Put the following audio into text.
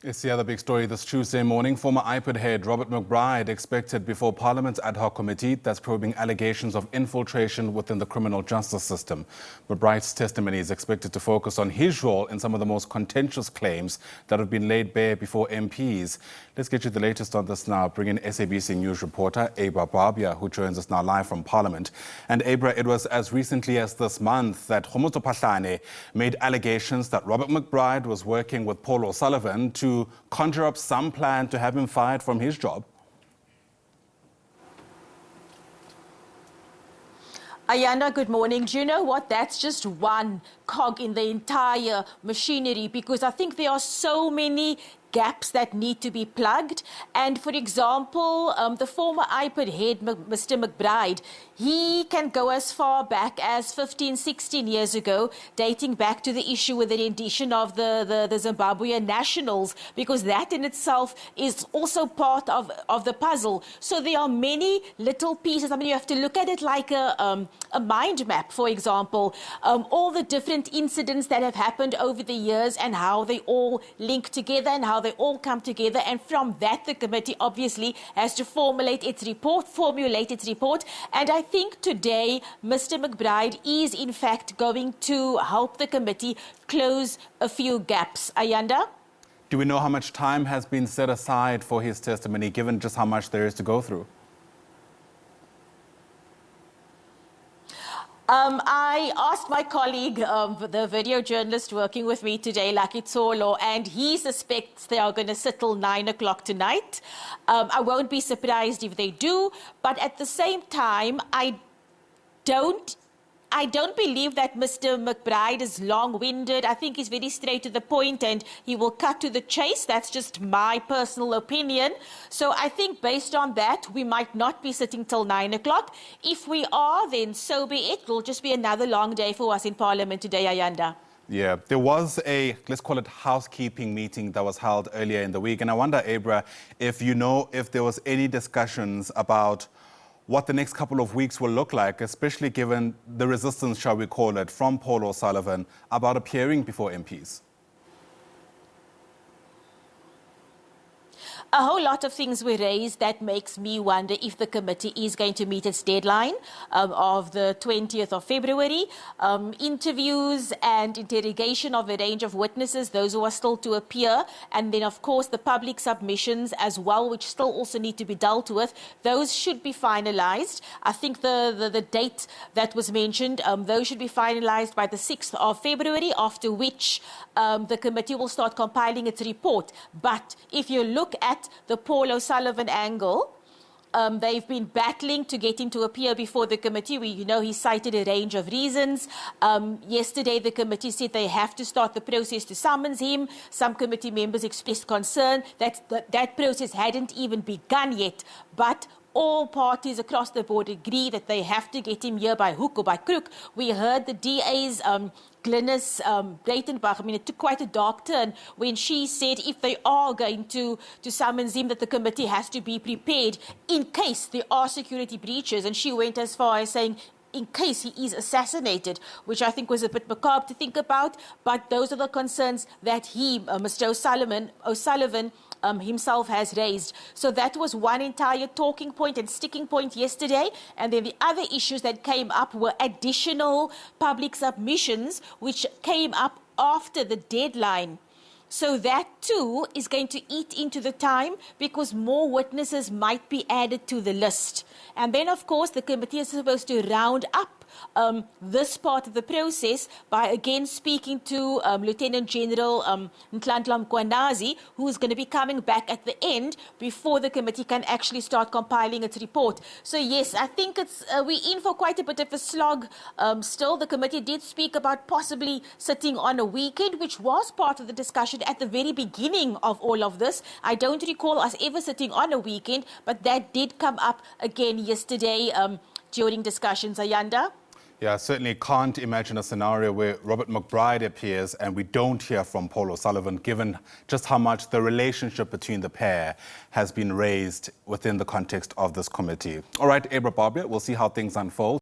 It's the other big story this Tuesday morning. Former IPID head Robert McBride expected before Parliament's ad hoc committee that's probing allegations of infiltration within the criminal justice system. McBride's testimony is expected to focus on his role in some of the most contentious claims that have been laid bare before MPs. Let's get you the latest on this now. Bring in SABC News reporter Abra Barbier, who joins us now live from Parliament. And Abra, it was as recently as this month that Khomotso Phahlane made allegations that Robert McBride was working with Paul O'Sullivan to conjure up some plan to have him fired from his job. Ayanda, good morning. Do you know what? That's just one cog in the entire machinery, because I think there are so many gaps that need to be plugged. And for example, the former IPID head, Mr. McBride, he can go as far back as 15, 16 years ago, dating back to the issue with the rendition of the Zimbabwean nationals, because that in itself is also part of the puzzle. So there are many little pieces. I mean, you have to look at it like a mind map, for example. All the different incidents that have happened over the years and how they all link together and how they all come together. And from that, the committee obviously has to formulate its report. And I think today, Mr. McBride is in fact going to help the committee close a few gaps. Ayanda? Do we know how much time has been set aside for his testimony, given just how much there is to go through? I asked my colleague, the video journalist working with me today, Lucky Tsolo, and he suspects they are going to sit till 9 o'clock tonight. I won't be surprised if they do, but at the same time, I don't believe that Mr. McBride is long-winded. I think he's very straight to the point and he will cut to the chase. That's just my personal opinion. So I think based on that, we might not be sitting till 9 o'clock. If we are, then so be it. It'll just be another long day for us in Parliament today, Ayanda. Yeah, there was a, let's call it housekeeping meeting that was held earlier in the week. And I wonder, Abra, if you know if there was any discussions about what the next couple of weeks will look like, especially given the resistance, shall we call it, from Paul O'Sullivan about appearing before MPs. A whole lot of things were raised that makes me wonder if the committee is going to meet its deadline of the 20th of February. Interviews and interrogation of a range of witnesses, those who are still to appear, and then of course the public submissions as well, which still also need to be dealt with. Those should be finalized. I think the date that was mentioned, those should be finalized by the 6th of February, after which the committee will start compiling its report. But if you look at the Paul O'Sullivan angle, they've been battling to get him to appear before the committee. He cited a range of reasons. Yesterday, the committee said they have to start the process to summons him. Some committee members expressed concern that that process hadn't even begun yet. But all parties across the board agree that they have to get him here by hook or by crook. We heard the DA's Glynis Breitenbach. I mean, it took quite a dark turn when she said if they are going to summons him, that the committee has to be prepared in case there are security breaches. And she went as far as saying, in case he is assassinated, which I think was a bit macabre to think about. But those are the concerns that he, Mr. O'Sullivan himself has raised. So that was one entire talking point and sticking point yesterday. And then the other issues that came up were additional public submissions, which came up after the deadline. So that too is going to eat into the time, because more witnesses might be added to the list. And then, of course, the committee is supposed to round up this part of the process by again speaking to Lieutenant General Nhlanhla Mkhwanazi, who is going to be coming back at the end before the committee can actually start compiling its report. So yes, I think we're in for quite a bit of a slog still. The committee did speak about possibly sitting on a weekend, which was part of the discussion at the very beginning of all of this. I don't recall us ever sitting on a weekend, but that did come up again yesterday during discussions. Ayanda? Yeah, I certainly can't imagine a scenario where Robert McBride appears and we don't hear from Paul O'Sullivan, given just how much the relationship between the pair has been raised within the context of this committee. All right, Abra Barbier, we'll see how things unfold.